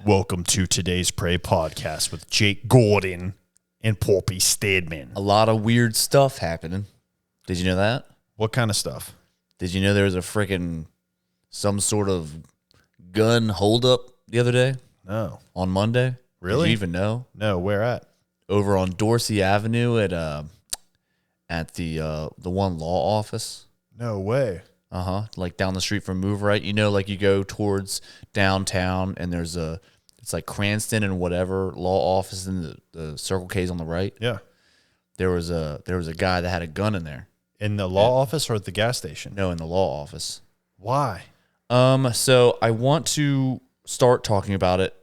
Welcome to today's Prey podcast with Jake Gordon and Poppy Stedman. A lot of weird stuff happening. Did you know that? What kind of stuff? Did you know there was a freaking some sort of gun holdup the other day? No. On Monday? Really? Did you even know? No, where at? Over on Dorsey Avenue at the one law office. No way. Like down the street from Move Right. You know, like you go towards downtown and there's it's like Cranston and whatever law office and the Circle K's on the right. Yeah. There was a guy that had a gun in there. In the law office or at the gas station? No, in the law office. Why? So I want to start talking about it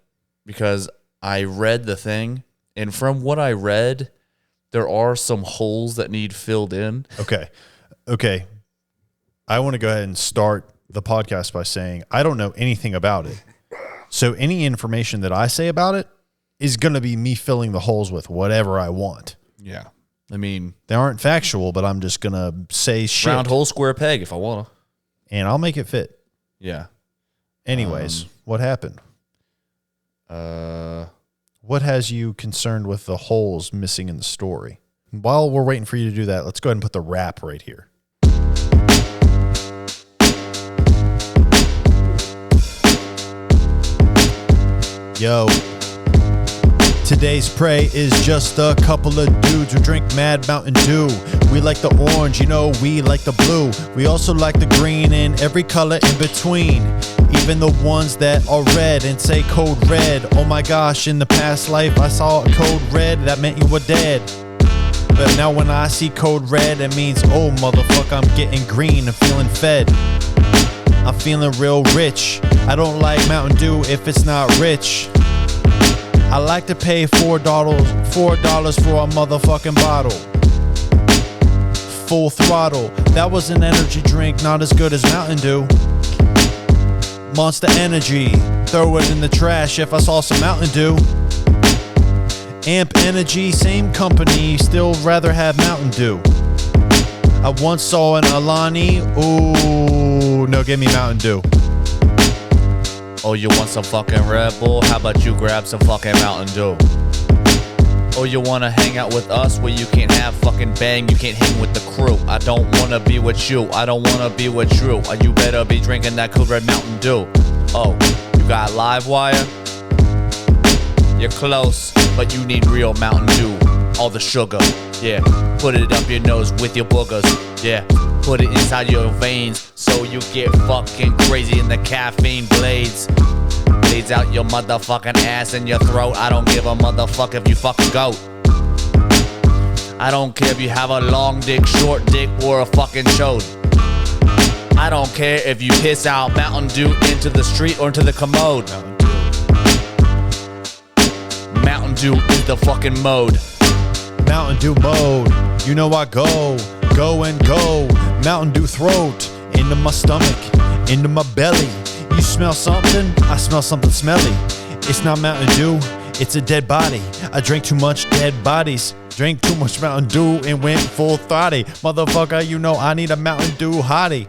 because I read the thing, and from what I read, there are some holes that need filled in. Okay. I want to go ahead and start the podcast by saying I don't know anything about it. So any information that I say about it is going to be me filling the holes with whatever I want. Yeah. I mean, they aren't factual, but I'm just going to say shit. Round hole, square peg if I want to. And I'll make it fit. Yeah. Anyways, what happened? What has you concerned with the holes missing in the story? While we're waiting for you to do that, let's go ahead and put the rap right here. Yo, today's prey is just a couple of dudes who drink Mad Mountain Dew. We like the orange, you know, we like the blue. We also like the green and every color in between. Even the ones that are red and say code red. Oh my gosh, in the past life I saw a code red, that meant you were dead. But now when I see code red, it means, oh motherfucker, I'm getting green, I'm feeling fed. I'm feeling real rich. I don't like Mountain Dew if it's not rich. I like to pay $4 for a motherfucking bottle. Full throttle. That was an energy drink, not as good as Mountain Dew. Monster Energy. Throw it in the trash if I saw some Mountain Dew. Amp Energy, same company, still rather have Mountain Dew. I once saw an Alani. Ooh, no, give me Mountain Dew. Oh, you want some fucking Red Bull? How about you grab some fucking Mountain Dew? Oh, you wanna hang out with us where you can't have fucking bang, you can't hang with the crew. I don't wanna be with you, I don't wanna be with you. You better be drinking that Code Red Mountain Dew. Oh, you got live wire? You're close, but you need real Mountain Dew. All the sugar, yeah. Put it up your nose with your boogers, yeah. Put it inside your veins so you get fucking crazy in the caffeine blades. Bleeds out your motherfucking ass and your throat. I don't give a motherfucker if you fucking goat. I don't care if you have a long dick, short dick, or a fucking chode. I don't care if you piss out Mountain Dew into the street or into the commode. Mountain Dew is the fucking mode. Mountain Dew mode. You know I go and go. Mountain Dew throat. Into my stomach. Into my belly. You smell something? I smell something smelly. It's not Mountain Dew. It's a dead body. I drank too much dead bodies. Drank too much Mountain Dew and went full throtty. Motherfucker, you know I need a Mountain Dew hottie.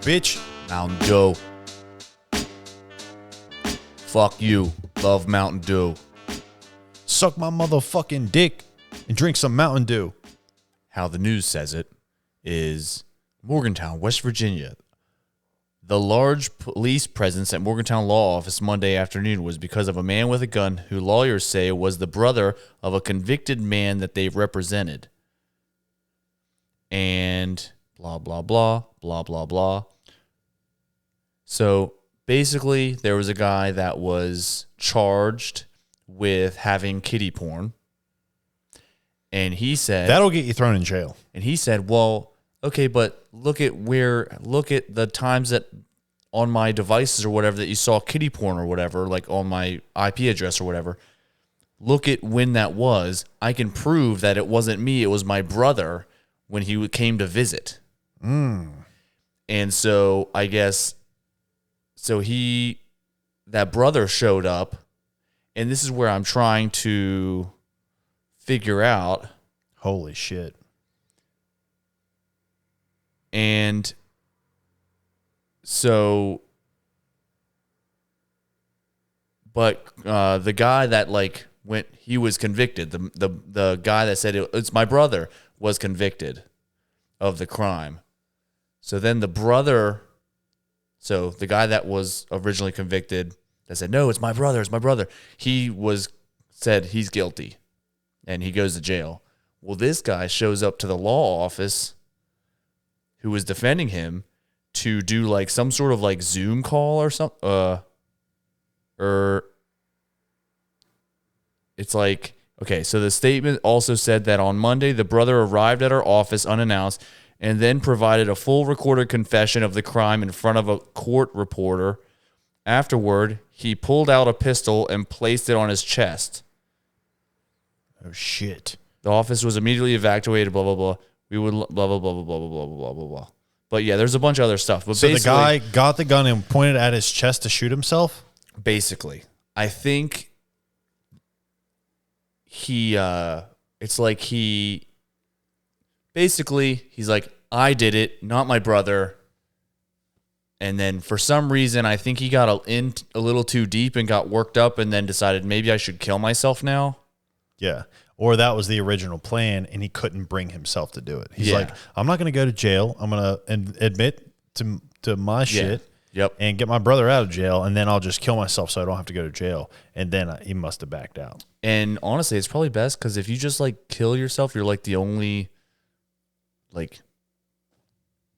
Bitch. Mountain Dew. Fuck you. Love Mountain Dew. Suck my motherfucking dick and drink some Mountain Dew. How the news says it is Morgantown, West Virginia. The large police presence at Morgantown Law Office Monday afternoon was because of a man with a gun who lawyers say was the brother of a convicted man that they represented. And blah, blah, blah, blah, blah, blah. So basically, there was a guy that was charged with having kiddie porn. And he said... That'll get you thrown in jail. And he said, well... Okay, but look at the times that on my devices or whatever that you saw kiddie porn or whatever, like on my IP address or whatever. Look at when that was. I can prove that it wasn't me. It was my brother when he came to visit. And so I guess, that brother showed up, and this is where I'm trying to figure out. Holy shit. And so But the guy that like he was convicted. The guy that said it's my brother was convicted of the crime. So then the guy that was originally convicted that said, no, it's my brother. He said he's guilty and he goes to jail. Well, this guy shows up to the law office who was defending him to do like some sort of like Zoom call or something. Or it's like, okay, so the statement also said that on Monday, the brother arrived at our office unannounced and then provided a full recorded confession of the crime in front of a court reporter. Afterward, he pulled out a pistol and placed it on his chest. Oh, shit. The office was immediately evacuated, blah, blah, blah. We would, blah, blah, blah, blah, blah, blah, blah, blah, blah. But yeah, there's a bunch of other stuff. But so the guy got the gun and pointed at his chest to shoot himself? Basically. I think it's like he's like, I did it, not my brother. And then for some reason, I think he got in a little too deep and got worked up and then decided maybe I should kill myself now. Yeah. Or that was the original plan and he couldn't bring himself to do it. He's like, I'm not going to go to jail. I'm going to admit to my shit. Yep. And get my brother out of jail, and then I'll just kill myself so I don't have to go to jail. And then he must have backed out. And honestly, it's probably best because if you just like kill yourself, you're like the only, like,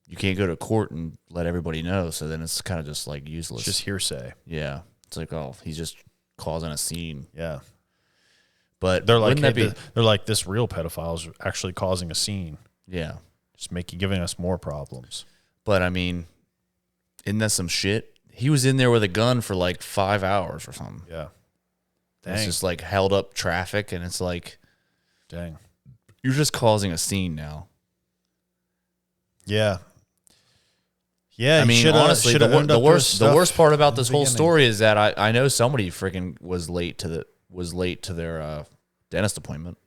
you can't go to court and let everybody know. So then it's kind of just like useless. It's just hearsay. Yeah. It's like, oh, he's just causing a scene. Yeah. But they're like, they're like, this real pedophile is actually causing a scene. Yeah. Just giving us more problems. But I mean, isn't that some shit? He was in there with a gun for like 5 hours or something. Yeah. Dang. It's just like held up traffic, and it's like, dang, you're just causing a scene now. Yeah. Yeah. I mean, honestly, the worst part about this whole story is that I know somebody freaking was late to their dentist appointment.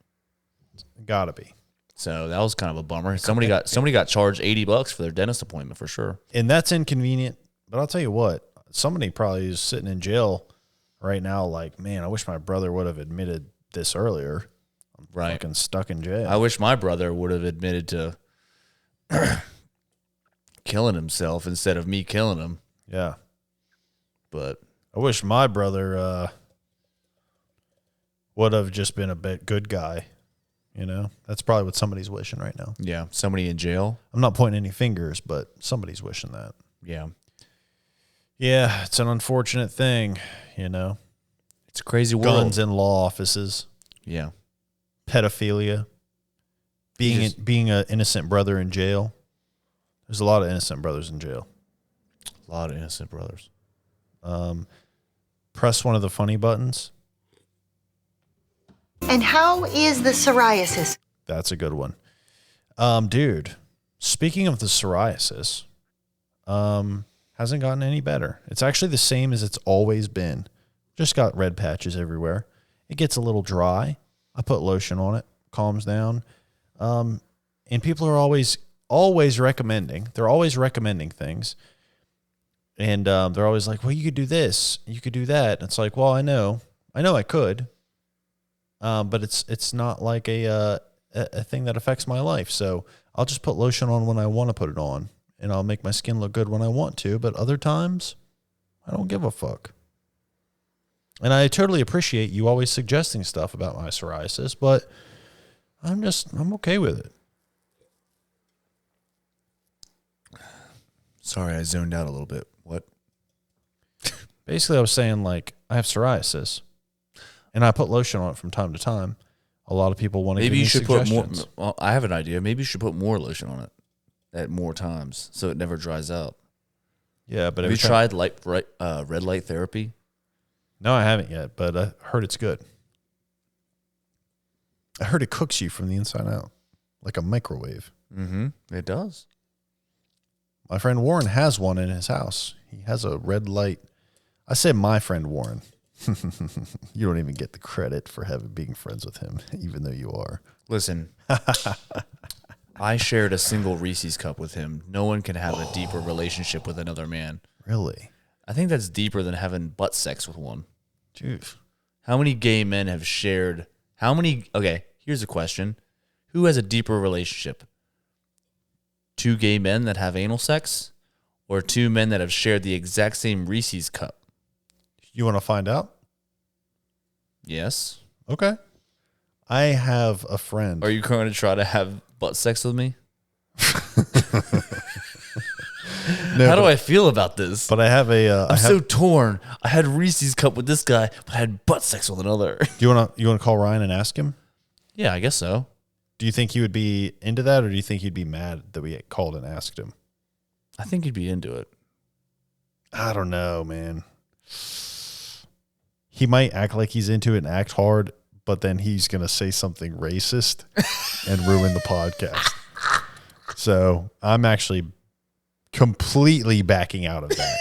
Gotta be. So that was kind of a bummer. Somebody got charged $80 for their dentist appointment for sure. And that's inconvenient. But I'll tell you what, somebody probably is sitting in jail right now like, man, I wish my brother would have admitted this earlier. I'm fucking stuck in jail. I wish my brother would have admitted to killing himself instead of me killing him. Yeah. But I wish my brother would have just been a bit good guy. You know, that's probably what somebody's wishing right now. Yeah, somebody in jail. I'm not pointing any fingers, but somebody's wishing that. Yeah. Yeah, it's an unfortunate thing, you know. It's a crazy world. Guns in law offices. Yeah. Pedophilia. Being an innocent brother in jail. There's a lot of innocent brothers in jail. A lot of innocent brothers. Press one of the funny buttons. And how is the psoriasis? That's a good one. Dude, speaking of the psoriasis, hasn't gotten any better. It's actually the same as it's always been. Just got red patches everywhere. It gets a little dry. I put lotion on it, calms down. And people are always recommending. They're always recommending things. And they're always like, well, you could do this. You could do that. And it's like, well, I know I could. But it's not like a thing that affects my life. So I'll just put lotion on when I want to put it on, and I'll make my skin look good when I want to. But other times, I don't give a fuck. And I totally appreciate you always suggesting stuff about my psoriasis, but I'm okay with it. Sorry, I zoned out a little bit. What? Basically, I was saying, like, I have psoriasis. And I put lotion on it from time to time. A lot of people want to give me suggestions. Put more. Well, I have an idea. Maybe you should put more lotion on it at more times so it never dries out. Yeah, but have you tried red light therapy? No, I haven't yet, but I heard it's good. I heard it cooks you from the inside out, like a microwave. Mm-hmm. It does. My friend Warren has one in his house. He has a red light. I say my friend Warren. You don't even get the credit for being friends with him, even though you are. Listen, I shared a single Reese's cup with him. No one can have a deeper relationship with another man. Really? I think that's deeper than having butt sex with one. Dude. How many gay men have shared? Okay, here's a question: who has a deeper relationship? Two gay men that have anal sex, or two men that have shared the exact same Reese's cup? You want to find out? Yes. Okay. I have a friend. Are you going to try to have butt sex with me? No, How do I feel about this? But I have a. I'm so torn. I had Reese's cup with this guy, but I had butt sex with another. Do you want to call Ryan and ask him? Yeah, I guess so. Do you think he would be into that, or do you think he'd be mad that we called and asked him? I think he'd be into it. I don't know, man. He might act like he's into it and act hard, but then he's going to say something racist and ruin the podcast. So I'm actually completely backing out of that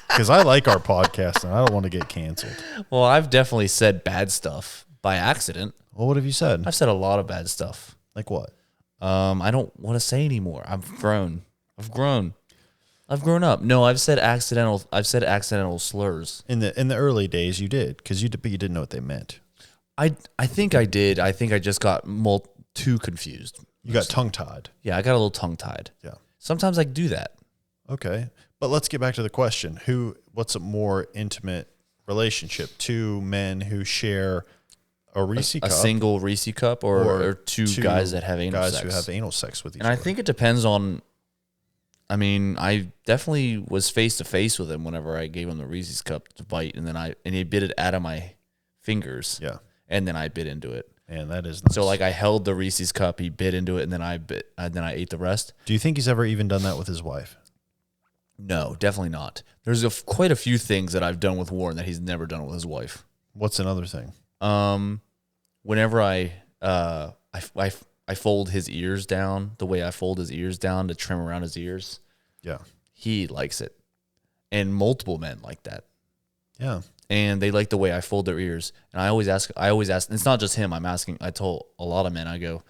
because I like our podcast and I don't want to get canceled. Well, I've definitely said bad stuff by accident. Well, what have you said? I've said a lot of bad stuff. Like what? I don't want to say anymore. I've grown up. No, I've said accidental slurs. In the early days, you did because you didn't know what they meant. I think I did. I think I just got too confused. You got tongue tied. Yeah, I got a little tongue tied. Yeah. Sometimes I do that. Okay, but let's get back to the question: what's a more intimate relationship? Two men who share a Reese cup, a single Reese cup, or two guys that have anal sex. Guys who have anal sex with each other. other. And I think it depends on. I mean, I definitely was face to face with him whenever I gave him the Reese's cup to bite, and he bit it out of my fingers. Yeah, and then I bit into it. And that is nice. So like I held the Reese's cup, he bit into it, and then I ate the rest. Do you think he's ever even done that with his wife? No, definitely not. There's quite a few things that I've done with Warren that he's never done with his wife. What's another thing? Whenever I fold his ears down the way I fold his ears down to trim around his ears. Yeah, he likes it, and multiple men like that. Yeah. And they like the way I fold their ears. And I always ask, it's not just him. I told a lot of men, I go,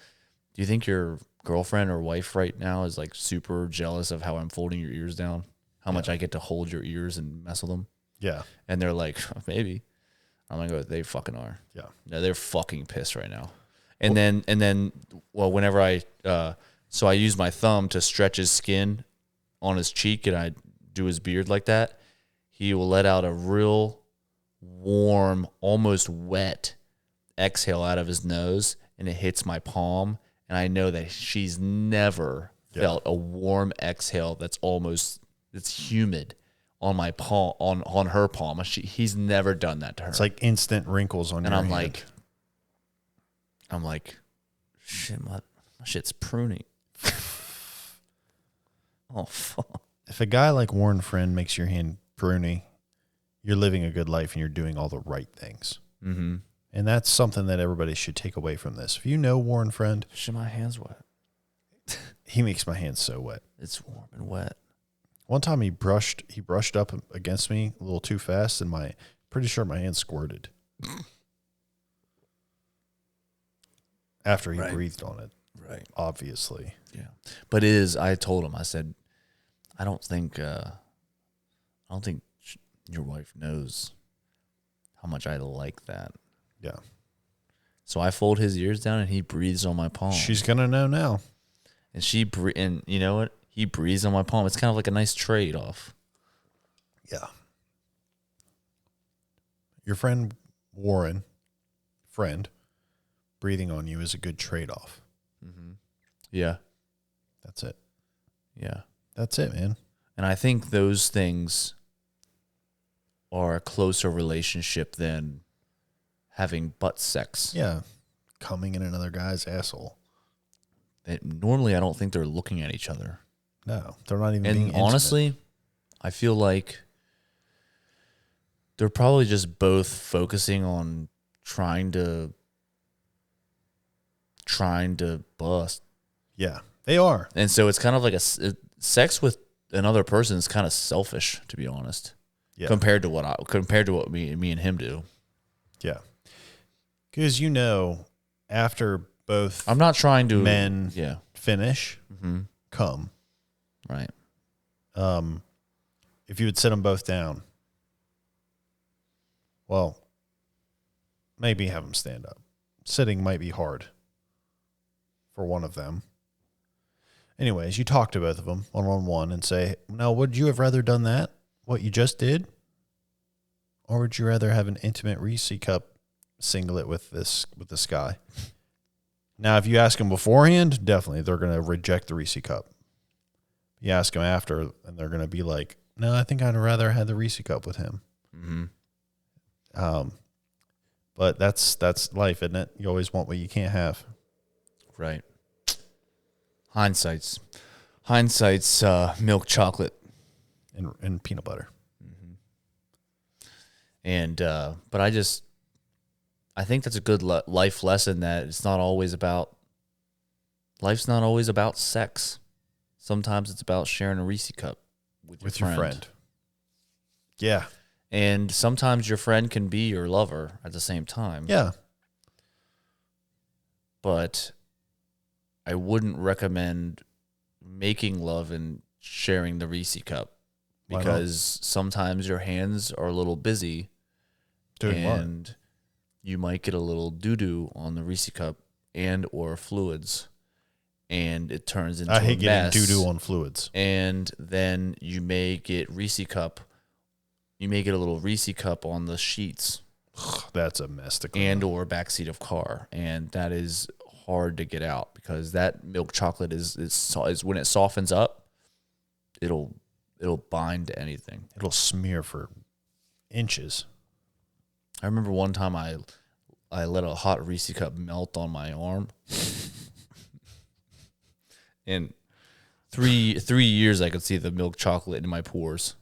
do you think your girlfriend or wife right now is like super jealous of how I'm folding your ears down? How much I get to hold your ears and mess with them? Yeah. And they're like, maybe. I'm going to go, they fucking are. Yeah. No, they're fucking pissed right now. And then, whenever so I use my thumb to stretch his skin on his cheek and I do his beard like that, he will let out a real warm, almost wet exhale out of his nose, and it hits my palm, and I know that she's never felt a warm exhale that's humid on my palm, on her palm. He's never done that to her. It's like instant wrinkles on your hand. I'm like, shit, my shit's pruning. Oh, fuck. If a guy like Warren Friend makes your hand pruny, you're living a good life and you're doing all the right things. Mm-hmm. And that's something that everybody should take away from this. If you know Warren Friend, shit, my hand's wet. He makes my hands so wet. It's warm and wet. One time he brushed up against me a little too fast, and pretty sure my hand squirted. After he breathed on it. Right. Obviously. Yeah. But I told him, I said, I don't think your wife knows how much I like that. Yeah. So I fold his ears down and he breathes on my palm. She's going to know now. And and you know what? He breathes on my palm. It's kind of like a nice trade-off. Yeah. Your friend Warren, breathing on you is a good trade-off. Mm-hmm. Yeah. That's it. Yeah. That's it, man. And I think those things are a closer relationship than having butt sex. Yeah. Coming in another guy's asshole. Normally, I don't think they're looking at each other. No, they're not even being intimate. And honestly, I feel like they're probably just both focusing on trying to bust. Yeah, they are. And so it's kind of like sex with another person is kind of selfish, to be honest. Yeah. Compared to what me and him do. Yeah. Because after both I'm not trying to men finish, come. Right. If you would sit them both down, Well, maybe have them stand up. Sitting might be hard for one of them. Anyways, you talk to both of them one-on-one and say, now, would you have rather done that, what you just did? Or would you rather have an intimate Reese cup singlet with this guy? Now, if you ask them beforehand, definitely they're going to reject the Reese cup. You ask them after, and they're going to be like, no, I think I'd rather have the Reese cup with him. Mm-hmm. But that's life, isn't it? You always want what you can't have. Right. Hindsight's milk chocolate And peanut butter. Mm-hmm. And but I think that's a good life lesson, that life's not always about sex. Sometimes it's about sharing a Reese cup with your friend. Yeah. And sometimes your friend can be your lover at the same time. Yeah. But I wouldn't recommend making love and sharing the Reese cup, because sometimes your hands are a little busy. Doing and what? You might get a little doo-doo on the Reese cup and or fluids, and it turns into a mess. I hate getting doo-doo on fluids. And then you may get Reese cup. You may get a little Reese cup on the sheets. That's a mess to clean. And or backseat of car, and that is hard to get out, because that milk chocolate is when it softens up, it'll bind to anything. It'll smear for inches. I remember one time I let a hot Reese cup melt on my arm. In 3 years, I could see the milk chocolate in my pores.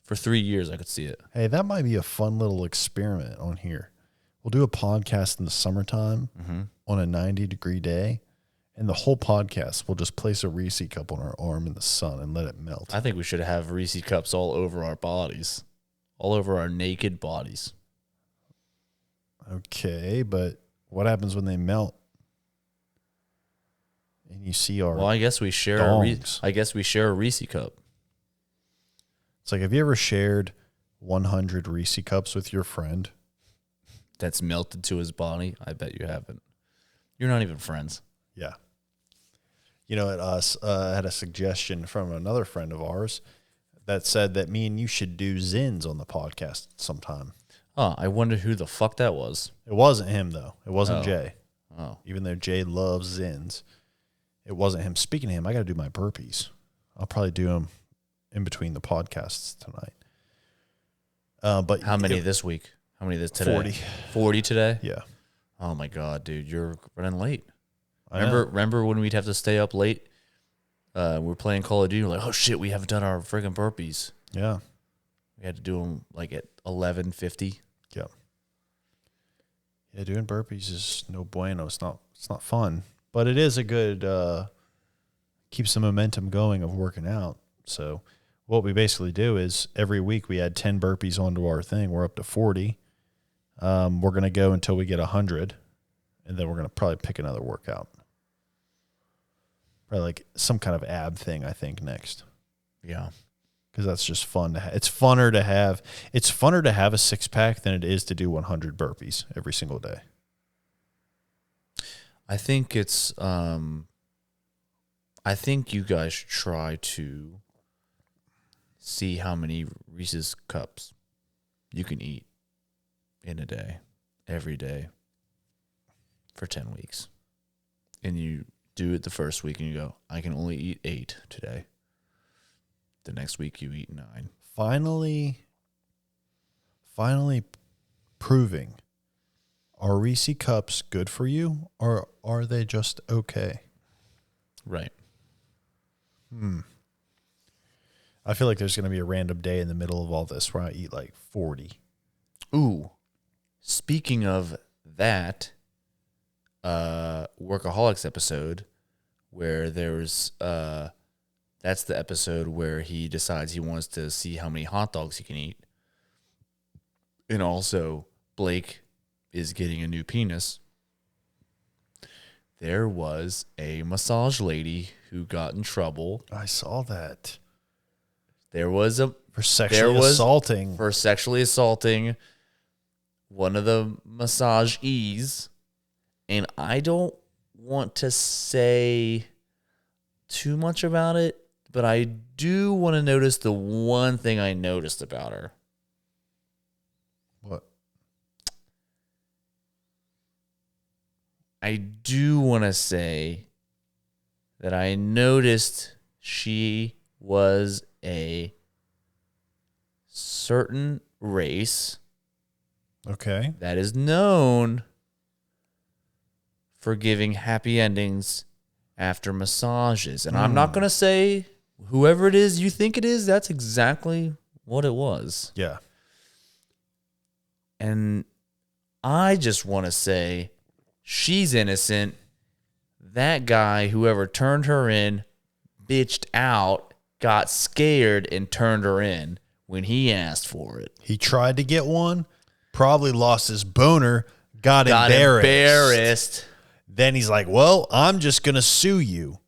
For 3 years, I could see it. Hey, that might be a fun little experiment on here. We'll do a podcast in the summertime on a 90-degree day, and the whole podcast we'll just place a Reese cup on our arm in the sun and let it melt. I think we should have Reese cups all over our bodies, all over our naked bodies. Okay, but what happens when they melt? And you see our Well, I guess we share a Reese cup. It's like, have you ever shared 100 Reese cups with your friend? That's melted to his body? I bet you haven't. You're not even friends. Yeah. You know, I had a suggestion from another friend of ours that said that me and you should do Zins on the podcast sometime. Oh, I wonder who the fuck that was. It wasn't him, though. It wasn't Jay. Oh. Even though Jay loves Zins, it wasn't him. Speaking of him, I got to do my burpees. I'll probably do them in between the podcasts tonight. But how many this week? How many this today? 40. 40 today? Yeah. Oh my God, dude, you're running late. I know. Remember when we'd have to stay up late? We're playing Call of Duty. We're like, oh shit, we haven't done our friggin' burpees. Yeah. We had to do them like at 11:50. Yeah. Yeah, doing burpees is no bueno. It's not fun, but it is a good keeps the momentum going of working out. So what we basically do is every week we add 10 burpees onto our thing. We're up to 40. We're going to go until we get 100, and then we're going to probably pick another workout. Probably like some kind of ab thing, I think, next. Yeah. Because that's just fun to have. It's funner to have a six-pack than it is to do 100 burpees every single day. I think it's I think you guys should try to see how many Reese's cups you can eat in a day, every day, for 10 weeks. And you do it the first week and you go, I can only eat 8 today. The next week you eat 9. Finally proving, are Reese cups good for you, or are they just okay? Right. I feel like there's going to be a random day in the middle of all this where I eat like 40. Ooh. Speaking of that, Workaholics episode where there's that's the episode where he decides he wants to see how many hot dogs he can eat. And also, Blake is getting a new penis. There was a massage lady who got in trouble. I saw that. There was a For sexually assaulting. For sexually assaulting one of the massagees, and I don't want to say too much about it, but I do want to notice the one thing I noticed about her. What? I do want to say that I noticed she was a certain race Okay. that is known for giving happy endings after massages. And I'm not going to say whoever it is you think it is, that's exactly what it was. Yeah. And I just want to say she's innocent. That guy, whoever turned her in, bitched out, got scared, and turned her in when he asked for it. He tried to get one, probably lost his boner, got embarrassed. Then he's like, well, I'm just going to sue you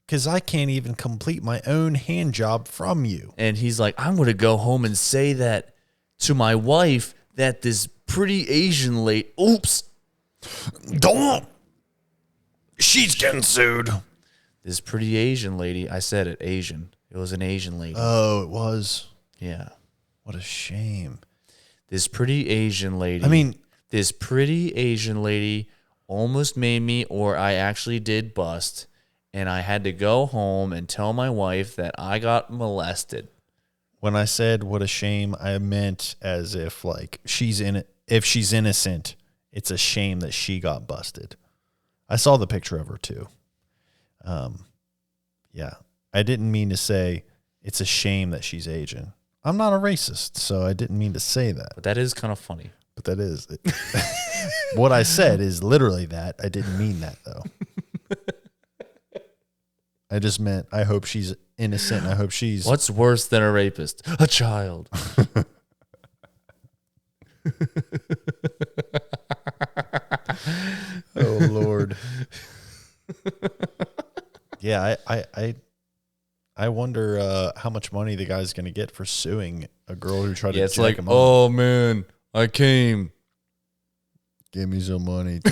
because I can't even complete my own hand job from you. And he's like, I'm going to go home and say that to my wife that this pretty Asian lady, oops. Don't. She's getting sued. This pretty Asian lady, I said it, Asian. It was an Asian lady. Oh, it was. Yeah. What a shame. This pretty Asian lady. I mean, this pretty Asian lady almost made me, or I actually did bust, and I had to go home and tell my wife that I got molested. when I said what a shame, I meant as if like if she's innocent, it's a shame that she got busted. I saw the picture of her too. Yeah, I didn't mean to say it's a shame that she's Asian. I'm not a racist, so I didn't mean to say that. But that is kind of funny. But that is what I said is literally that. I didn't mean that though. I just meant I hope she's innocent. And I hope she's. What's worse than a rapist? A child. Oh Lord. Yeah, I wonder how much money the guy's gonna get for suing a girl who tried to it's jack like, him up. oh man, I came. Give me some money too.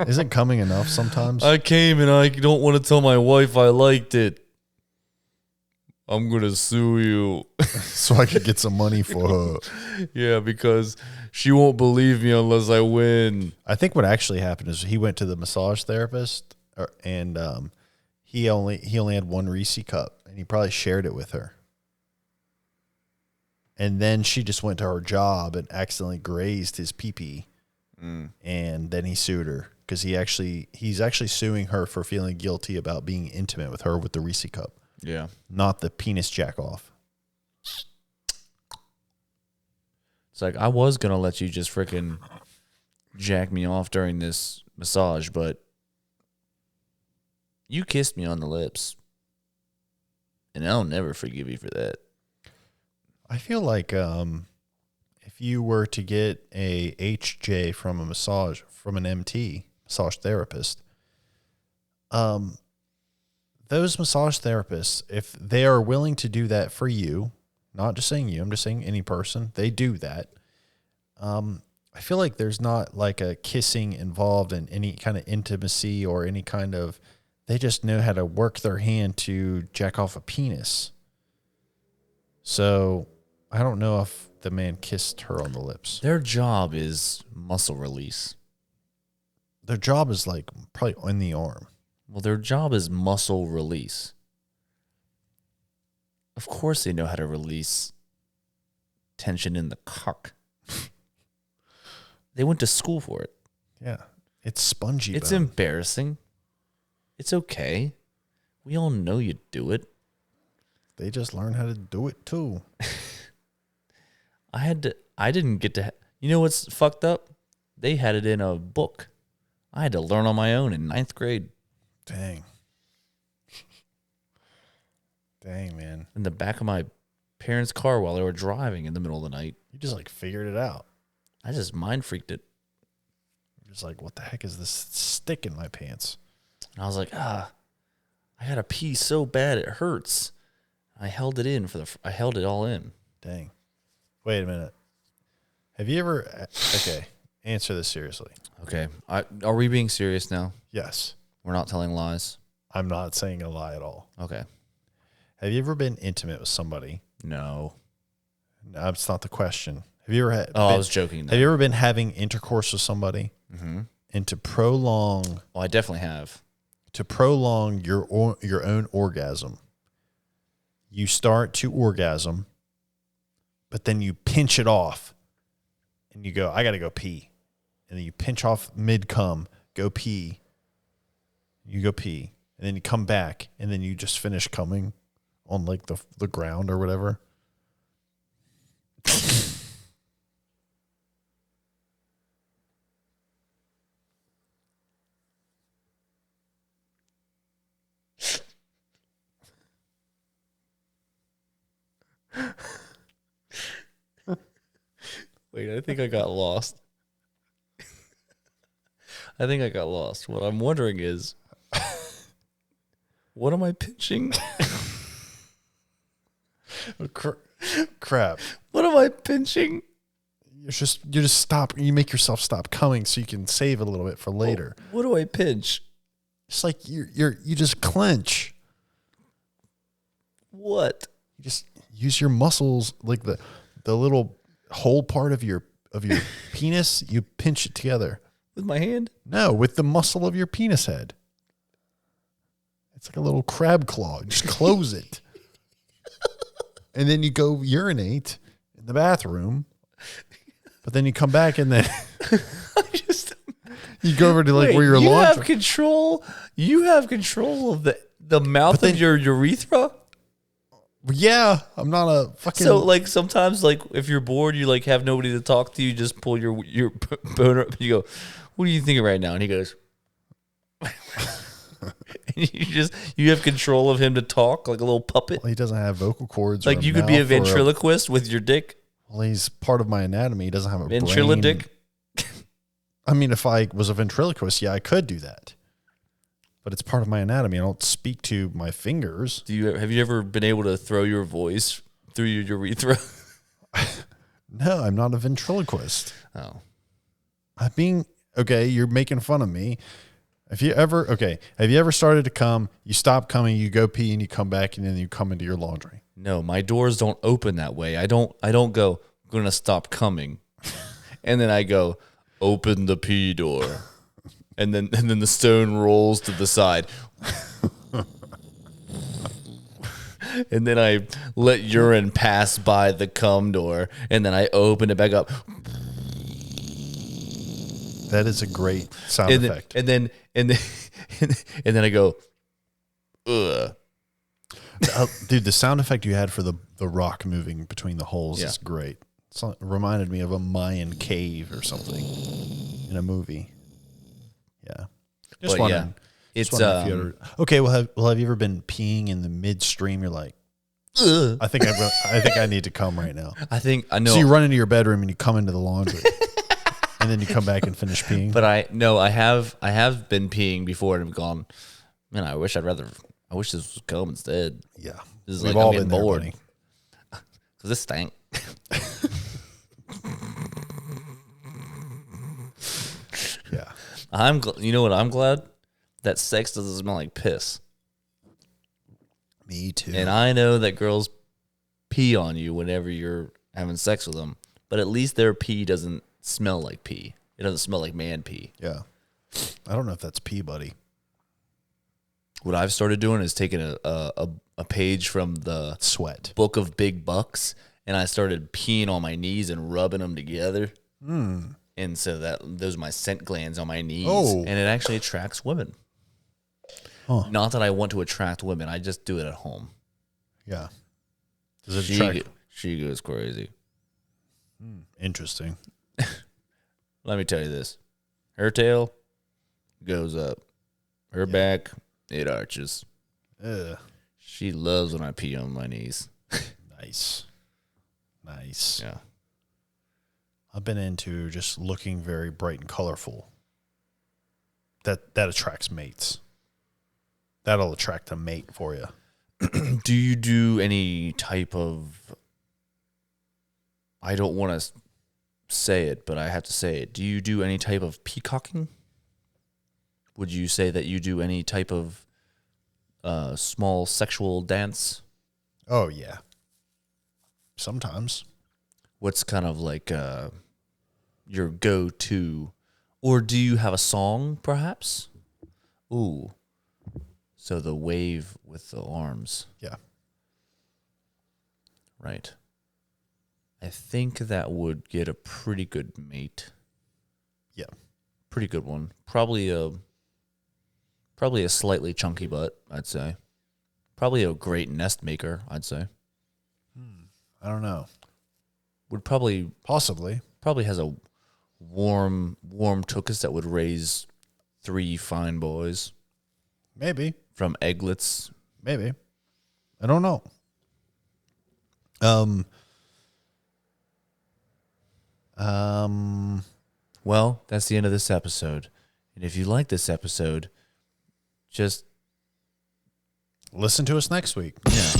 Isn't coming enough sometimes? I came and I don't want to tell my wife I liked it. I'm gonna sue you. So I could get some money for her. Yeah, because she won't believe me unless I win. I think what actually happened is he went to the massage therapist, and he only had one Reese cup, and he probably shared it with her. And then she just went to her job and accidentally grazed his pee-pee, and then he sued her because he's actually suing her for feeling guilty about being intimate with her with the Reese cup. Yeah, not the penis jack off. it's like I was gonna let you just freaking jack me off during this massage, but you kissed me on the lips, and I'll never forgive you for that. I feel like if you were to get a HJ from an MT, massage therapist, those massage therapists, if they are willing to do that for you, not just saying you, I'm just saying any person, they do that. I feel like there's not like a kissing involved in any kind of intimacy or any kind of, they just know how to work their hand to jack off a penis. So I don't know if the man kissed her on the lips. Their job is muscle release. Their job is like probably in the arm. Well, their job is muscle release. Of course they know how to release tension in the cock. They went to school for it. Yeah. It's spongy. It's bone. embarrassing. It's okay. We all know you do it. They just learn how to do it too. I didn't get to, you know what's fucked up? They had it in a book. I had to learn on my own in 9th grade. Dang. Dang, man. In the back of my parents' car while they were driving in the middle of the night. You just like figured it out. I just mind freaked it. You're just like, what the heck is this stick in my pants? And I was like, I gotta pee so bad it hurts. I held it in I held it all in. Dang. Wait a minute. Have you ever? Okay, answer this seriously. Okay. Are we being serious now? Yes. We're not telling lies? I'm not saying a lie at all. Okay. Have you ever been intimate with somebody? No. No, that's not the question. Have you ever had? Oh, I was joking. Have you ever been having intercourse with somebody and to prolong? Well, I definitely have. To prolong your own orgasm, you start to orgasm, but then you pinch it off, and you go, "I got to go pee," and then you pinch off mid cum, go pee. You go pee, and then you come back, and then you just finish coming on like the ground or whatever. Wait, I think I got lost. I think I got lost. What I'm wondering is, what am I pinching? Crap. What am I pinching? You just stop. You make yourself stop coming so you can save a little bit for later. What do I pinch? It's like you just clench. What? You just use your muscles, like the little whole part of your penis. You pinch it together With my hand? No, with the muscle of your penis head. It's like a little crab claw. Just close it, and then you go urinate in the bathroom. But then you come back and then you go over to like where your laundry. Have control. You have control of the mouth of your urethra. Yeah, I'm not a fucking. So like sometimes like if you're bored, you like have nobody to talk to. You just pull your boner up. And you go, "What are you thinking right now?" And he goes, and you have control of him to talk like a little puppet. Well, he doesn't have vocal cords. Like you could be a ventriloquist with your dick. Well, he's part of my anatomy. He doesn't have a ventriloquisk. I mean, if I was a ventriloquist, yeah, I could do that. But it's part of my anatomy. I don't speak to my fingers. Have you ever been able to throw your voice through your urethra? No, I'm not a ventriloquist. Oh. I'm being okay. You're making fun of me. Have you ever started to come? You stop coming, you go pee, and you come back, and then you come into your laundry. No, my doors don't open that way. I don't go, I'm gonna stop coming. And then I go, open the pee door. And then the stone rolls to the side. And then I let urine pass by the cum door, and then I open it back up. That is a great sound effect. And then I go, ugh. Dude, the sound effect you had for the rock moving between the holes is great. It reminded me of a Mayan cave or something in a movie. Yeah. Just wondering. It's if you ever, okay. Well, have you ever been peeing in the midstream? You're like, ugh. I think I need to come right now. I know. So you run into your bedroom and you come into the laundry, and then you come back and finish peeing. But I have been peeing before and have gone, man, I wish this was cum instead. Yeah. This is We've like all I'm getting been there, bored. buddy. Cause this stank. Yeah. You know what? I'm glad that sex doesn't smell like piss. Me too. And I know that girls pee on you whenever you're having sex with them, but at least their pee doesn't smell like pee. It doesn't smell like man pee. Yeah. I don't know if that's pee, buddy. What I've started doing is taking a page from the Sweat Book of Big Bucks, and I started peeing on my knees and rubbing them together. And so those are my scent glands on my knees. Oh. And it actually attracts women. Huh. Not that I want to attract women. I just do it at home. Yeah. Does it attract? She goes crazy. Interesting. Let me tell you this. Her tail goes up. Her back, it arches. Ugh. She loves when I pee on my knees. Nice. Yeah. I've been into just looking very bright and colorful. That attracts mates. That'll attract a mate for you. Do you do any type of, I don't want to say it, but I have to say it. Do you do any type of peacocking? Would you say that you do any type of small sexual dance? Oh, yeah. Sometimes. What's kind of like your go-to? Or do you have a song, perhaps? Ooh. So the wave with the arms. Yeah. Right. I think that would get a pretty good mate. Yeah. Pretty good one. Probably a slightly chunky butt, I'd say. Probably a great nest maker, I'd say. I don't know. Would probably has a warm tuchus that would raise 3 fine boys Maybe. from egglets. Maybe. I don't know. Well, that's the end of this episode. And if you like this episode, just listen to us next week. yeah.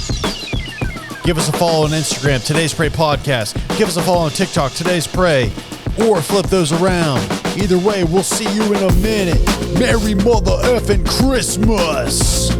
Give us a follow on Instagram, Today's Prey Podcast. Give us a follow on TikTok, Today's Prey. Or flip those around. Either way, we'll see you in a minute. Merry mother effing Christmas.